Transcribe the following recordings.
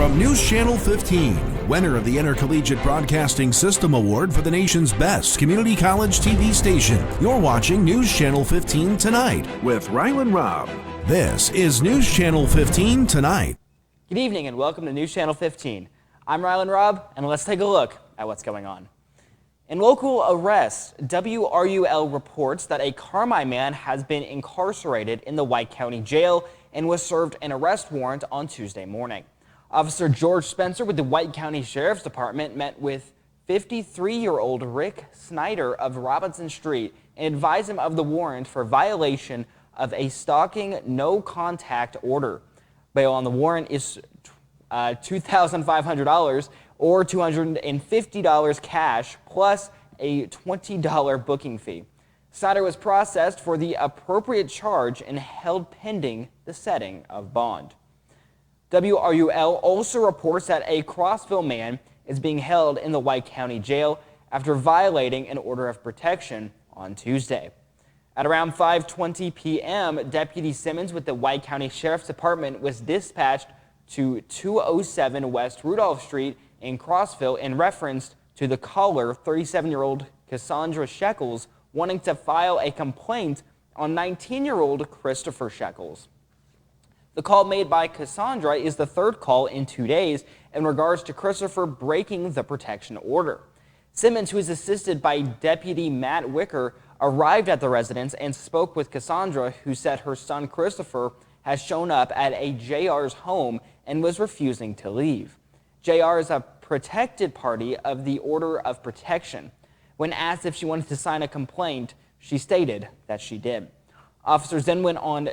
From News Channel 15, winner of the Intercollegiate Broadcasting System Award for the nation's best community college TV station, you're watching News Channel 15 Tonight with Rylan Robb. This is News Channel 15 Tonight. Good evening and welcome to News Channel 15. I'm Rylan Robb, and let's take a look at what's going on. In local arrests, WRUL reports that a Carmi man has been incarcerated in the White County Jail and was served an arrest warrant on Tuesday morning. Officer George Spencer with the White County Sheriff's Department met with 53-year-old Rick Snyder of Robinson Street and advised him of the warrant for violation of a stalking no-contact order. Bail on the warrant is $2,500 or $250 cash plus a $20 booking fee. Snyder was processed for the appropriate charge and held pending the setting of bond. WRUL also reports that a Crossville man is being held in the White County Jail after violating an order of protection on Tuesday. At around 5:20 p.m., Deputy Simmons with the White County Sheriff's Department was dispatched to 207 West Rudolph Street in Crossville in reference to the caller, 37-year-old Cassandra Shekels, wanting to file a complaint on 19-year-old Christopher Shekels. The call made by Cassandra is the third call in 2 days in regards to Christopher breaking the protection order. Simmons, who is assisted by Deputy Matt Wicker, arrived at the residence and spoke with Cassandra, who said her son Christopher has shown up at a JR's home and was refusing to leave. JR is a protected party of the Order of Protection. When asked if she wanted to sign a complaint, she stated that she did. Officers then went on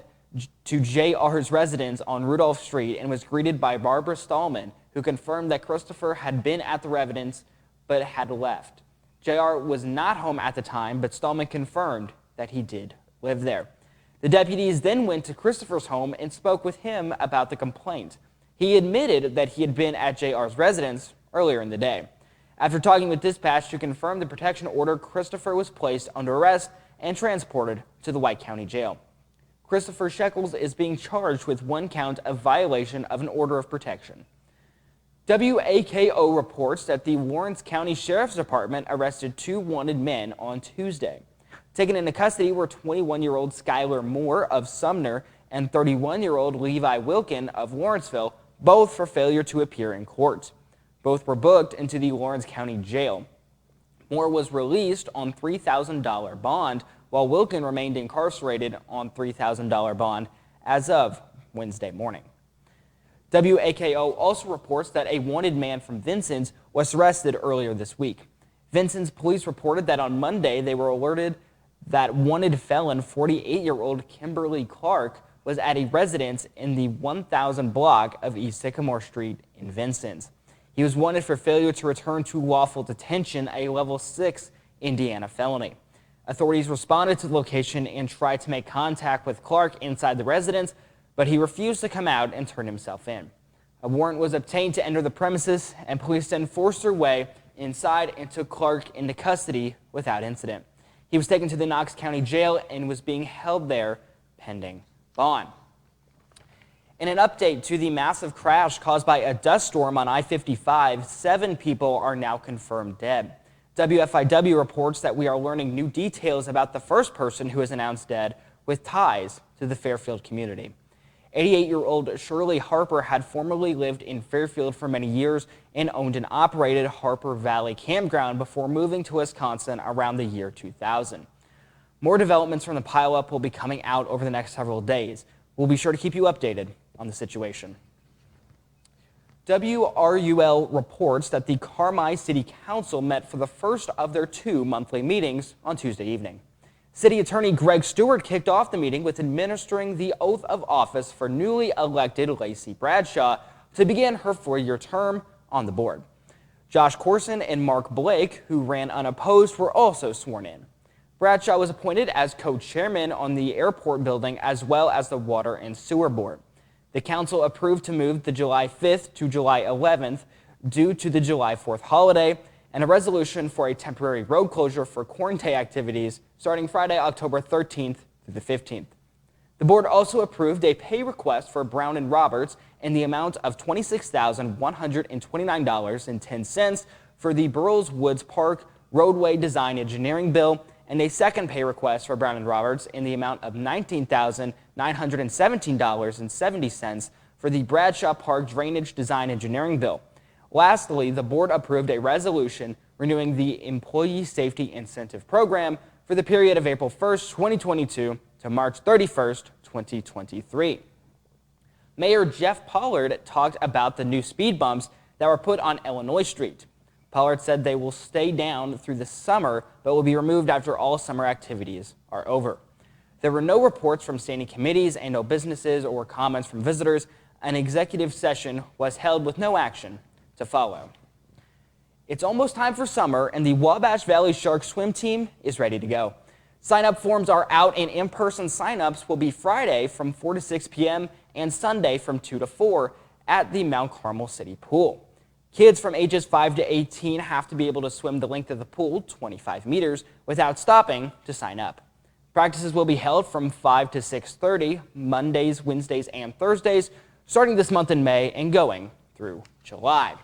to JR's residence on Rudolph Street and was greeted by Barbara Stallman, who confirmed that Christopher had been at the residence but had left. JR was not home at the time, but Stallman confirmed that he did live there. The deputies then went to Christopher's home and spoke with him about the complaint. He admitted that he had been at JR's residence earlier in the day. After talking with dispatch to confirm the protection order, Christopher was placed under arrest and transported to the White County Jail. Christopher Shekels is being charged with one count of violation of an order of protection. WAKO reports that the Lawrence County Sheriff's Department arrested two wanted men on Tuesday. Taken into custody were 21-year-old Skylar Moore of Sumner and 31-year-old Levi Wilkin of Lawrenceville, both for failure to appear in court. Both were booked into the Lawrence County Jail. Moore was released on $3,000 bond, while Wilkin remained incarcerated on $3,000 bond as of Wednesday morning. WAKO also reports that a wanted man from Vincennes was arrested earlier this week. Vincennes police reported that on Monday they were alerted that wanted felon 48-year-old Kimberly Clark was at a residence in the 1000 block of East Sycamore Street in Vincennes. He was wanted for failure to return to lawful detention, a level 6 Indiana felony. Authorities responded to the location and tried to make contact with Clark inside the residence, but he refused to come out and turn himself in. A warrant was obtained to enter the premises, and police then forced their way inside and took Clark into custody without incident. He was taken to the Knox County Jail and was being held there pending bond. In an update to the massive crash caused by a dust storm on I-55, 7 people are now confirmed dead. WFIW reports that we are learning new details about the first person who is announced dead with ties to the Fairfield community. 88-year-old Shirley Harper had formerly lived in Fairfield for many years and owned and operated Harper Valley Campground before moving to Wisconsin around the year 2000. More developments from the pileup will be coming out over the next several days. We'll be sure to keep you updated on the situation. WRUL reports that the Carmi City Council met for the first of their 2 monthly meetings on Tuesday evening. City Attorney Greg Stewart kicked off the meeting with administering the oath of office for newly elected Lacey Bradshaw to begin her 4-year term on the board. Josh Corson and Mark Blake, who ran unopposed, were also sworn in. Bradshaw was appointed as co-chairman on the airport building as well as the Water and Sewer Board. The council approved to move the July 5th to July 11th due to the July 4th holiday, and a resolution for a temporary road closure for quarantine activities starting Friday, October 13th through the 15th. The board also approved a pay request for Brown and Roberts in the amount of $26,129.10 for the Burroughs Woods Park roadway design engineering bill, and a second pay request for Brown and Roberts in the amount of $19,917.70 for the Bradshaw Park drainage design engineering bill. Lastly, the board approved a resolution renewing the Employee Safety Incentive Program for the period of April 1st, 2022 to March 31st, 2023. Mayor Jeff Pollard talked about the new speed bumps that were put on Illinois Street. Pollard said they will stay down through the summer, but will be removed after all summer activities are over. There were no reports from standing committees and no businesses or comments from visitors. An executive session was held with no action to follow. It's almost time for summer, and the Wabash Valley Sharks swim team is ready to go. Sign-up forms are out, and in-person sign-ups will be Friday from 4 to 6 p.m. and Sunday from 2 to 4 at the Mount Carmel City Pool. Kids from ages 5 to 18 have to be able to swim the length of the pool, 25 meters, without stopping to sign up. Practices will be held from 5 to 6:30, Mondays, Wednesdays, and Thursdays, starting this month in May and going through July.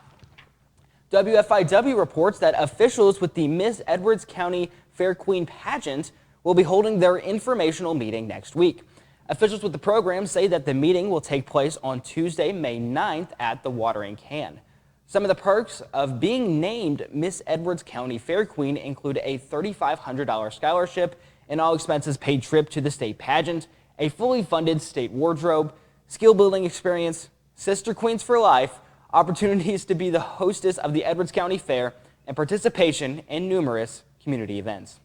WFIW reports that officials with the Miss Edwards County Fair Queen pageant will be holding their informational meeting next week. Officials with the program say that the meeting will take place on Tuesday, May 9th at the Watering Can. Some of the perks of being named Miss Edwards County Fair Queen include a $3,500 scholarship, an all-expenses paid trip to the state pageant, a fully funded state wardrobe, skill-building experience, Sister Queens for life, opportunities to be the hostess of the Edwards County Fair, and participation in numerous community events.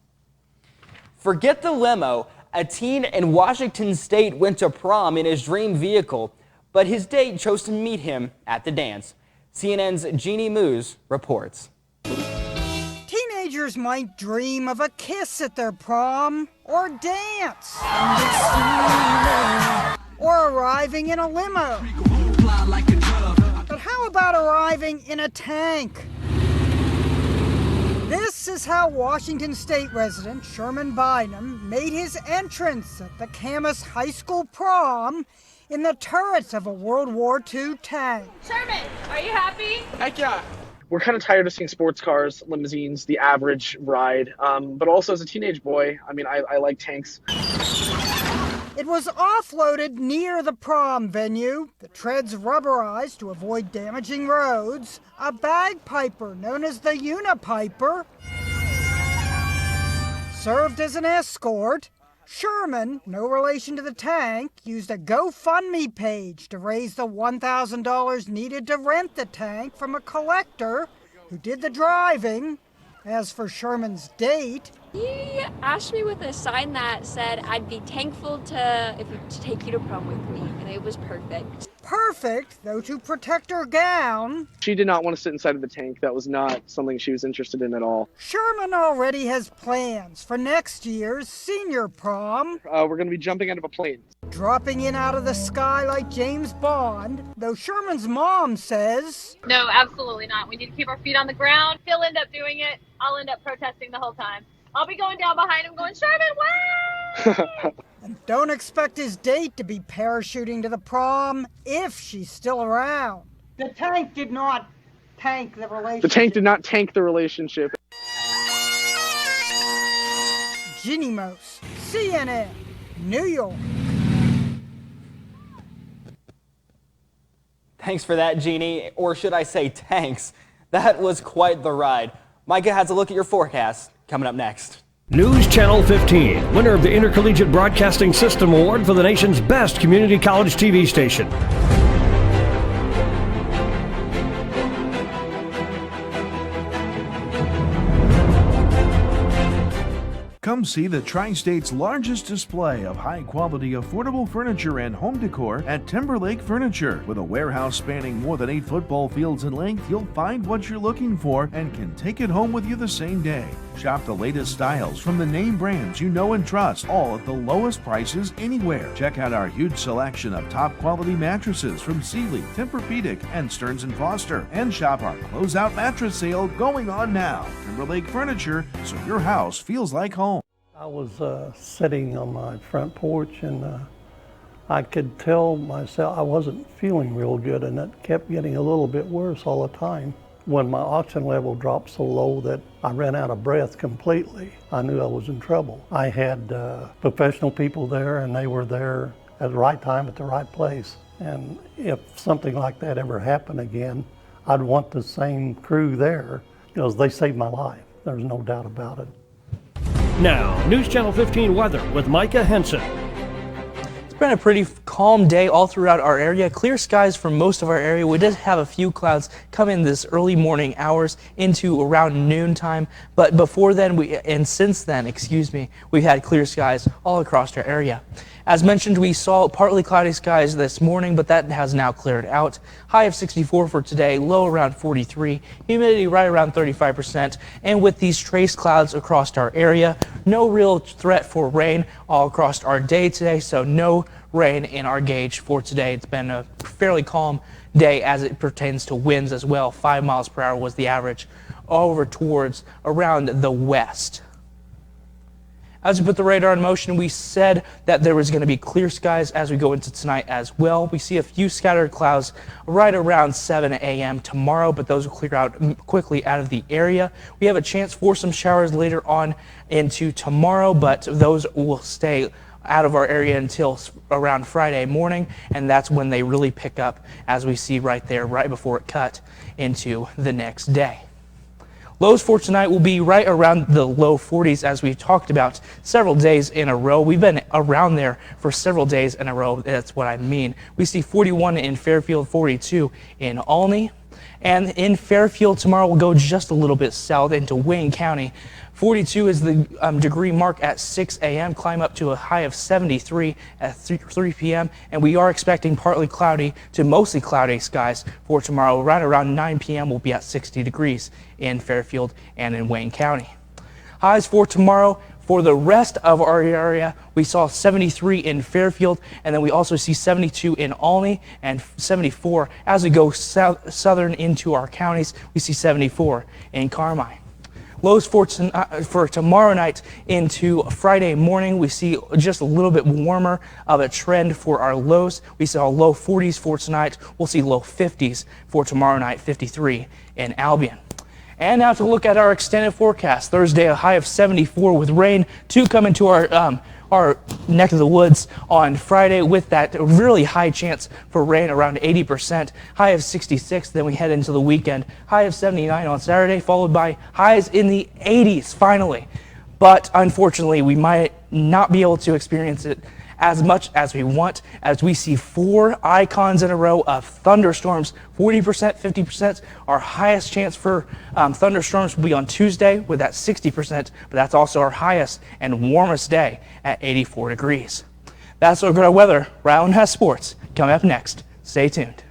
Forget the limo. A teen in Washington State went to prom in his dream vehicle, but his date chose to meet him at the dance. CNN's Jeannie Moos reports. Teenagers might dream of a kiss at their prom, or dance, or arriving in a limo. But how about arriving in a tank? This is how Washington State resident Sherman Bynum made his entrance at the Camas High School prom in the turrets of a World War II tank. Sherman, are you happy? Heck yeah. We're kind of tired of seeing sports cars, limousines, the average ride. But also as a teenage boy, I like tanks. It was offloaded near the prom venue, the treads rubberized to avoid damaging roads, a bagpiper known as the Unipiper served as an escort. Sherman, no relation to the tank, used a GoFundMe page to raise the $1,000 needed to rent the tank from a collector who did the driving. As for Sherman's date, He asked me with a sign that said I'd be thankful to take you to prom with me, and it was perfect. Perfect, though to protect her gown, She did not want to sit inside of the tank. That was not something she was interested in at all. Sherman already has plans for next year's senior prom, We're going to be jumping out of a plane. dropping in out of the sky like James Bond, though Sherman's mom says, No, absolutely not. We need to keep our feet on the ground. If he'll end up doing it, I'll end up protesting the whole time. I'll be going down behind him going, Sherman, wow! and don't expect his date to be parachuting to the prom if she's still around. The tank did not tank the relationship. The tank did not tank the relationship. Ginny Mose, CNN, New York. Thanks for that, Jeannie, or should I say tanks. That was quite the ride. Micah has a look at your forecast coming up next. News Channel 15, winner of the Intercollegiate Broadcasting System Award for the nation's best community college TV station. Come see the Tri-State's largest display of high-quality, affordable furniture and home decor at Timberlake Furniture. With a warehouse spanning more than 8 football fields in length, you'll find what you're looking for and can take it home with you the same day. Shop the latest styles from the name brands you know and trust, all at the lowest prices anywhere. Check out our huge selection of top-quality mattresses from Sealy, Tempur-Pedic, and Stearns & Foster. And shop our closeout mattress sale going on now. Timberlake Furniture, so your house feels like home. I was sitting on my front porch and I could tell myself I wasn't feeling real good, and it kept getting a little bit worse all the time. When my oxygen level dropped so low that I ran out of breath completely, I knew I was in trouble. I had professional people there, and they were there at the right time at the right place. And if something like that ever happened again, I'd want the same crew there, because they saved my life. There's no doubt about it. Now, News Channel 15 weather with Micah Henson. It's been a pretty calm day all throughout our area. Clear skies for most of our area. We did have a few clouds come in this early morning hours into around noontime, but before then, since then, we've had clear skies all across our area. As mentioned, we saw partly cloudy skies this morning, but that has now cleared out. High of 64 for today, low around 43, humidity right around 35%. And with these trace clouds across our area, no real threat for rain all across our day today, so no rain in our gauge for today. It's been a fairly calm day as it pertains to winds as well. 5 miles per hour was the average over towards around the west. As we put the radar in motion, we said that there was going to be clear skies as we go into tonight as well. We see a few scattered clouds right around 7 a.m. tomorrow, but those will clear out quickly out of the area. We have a chance for some showers later on into tomorrow, but those will stay out of our area until around Friday morning, and that's when they really pick up, as we see right there, right before it cut into the next day. Lows for tonight will be right around the low 40s, as we've talked about several days in a row. We've been around there for several days in a row. That's what I mean. We see 41 in Fairfield, 42 in Olney. And in Fairfield tomorrow, we'll go just a little bit south into Wayne County. 42 is the degree mark at 6 a.m., climb up to a high of 73 at 3 p.m. And we are expecting partly cloudy to mostly cloudy skies for tomorrow. Right around 9 p.m. we'll be at 60 degrees in Fairfield and in Wayne County. Highs for tomorrow. For the rest of our area, we saw 73 in Fairfield, and then we also see 72 in Olney and 74. As we go southern into our counties, we see 74 in Carmi. Lows for tomorrow night into Friday morning, we see just a little bit warmer of a trend for our lows. We saw low 40s for tonight. We'll see low 50s for tomorrow night, 53 in Albion. And now to look at our extended forecast. Thursday, a high of 74 with rain to come into our neck of the woods on Friday with that really high chance for rain, around 80%. High of 66, then we head into the weekend. High of 79 on Saturday, followed by highs in the 80s finally. But unfortunately, we might not be able to experience it as much as we want, as we see 4 icons in a row of thunderstorms. 40%, 50%. Our highest chance for thunderstorms will be on Tuesday with that 60%, but that's also our highest and warmest day at 84 degrees. That's our good weather. Ryland has sports coming up next. Stay tuned.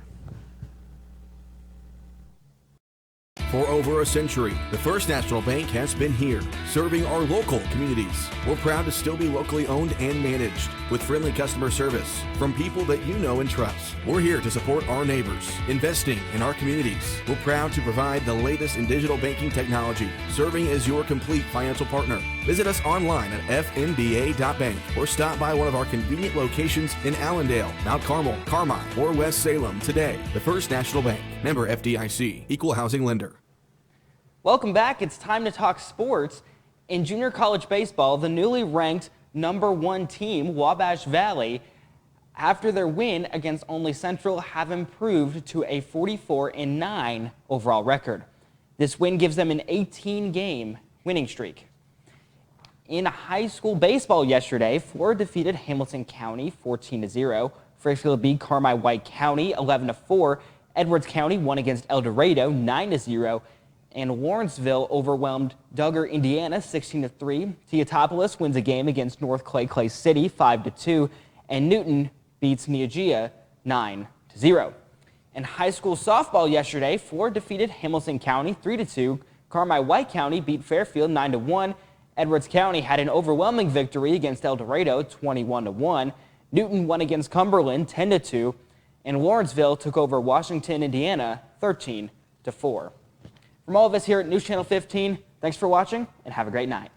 For over a century, the First National Bank has been here, serving our local communities. We're proud to still be locally owned and managed, with friendly customer service from people that you know and trust. We're here to support our neighbors, investing in our communities. We're proud to provide the latest in digital banking technology, serving as your complete financial partner. Visit us online at fnba.bank or stop by one of our convenient locations in Allendale, Mount Carmel, Carmi, or West Salem today. The First National Bank, member FDIC, equal housing lender. Welcome back. It's time to talk sports. In junior college baseball, the newly ranked #1 team, Wabash Valley, after their win against Olney Central, have improved to a 44-9 overall record. This win gives them an 18-game winning streak. In high school baseball yesterday, Florida defeated Hamilton County 14-0. Fairfield beat Carmi-White County 11-4. Edwards County won against El Dorado 9-0. And Lawrenceville overwhelmed Duggar, Indiana 16-3. Teotopolis wins a game against North Clay City 5-2. And Newton beats Neogea 9-0. In high school softball yesterday, Florida defeated Hamilton County 3-2. Carmi-White County beat Fairfield 9-1. Edwards County had an overwhelming victory against El Dorado 21-1. Newton won against Cumberland 10-2. And Lawrenceville took over Washington, Indiana 13-4. From all of us here at News Channel 15, thanks for watching and have a great night.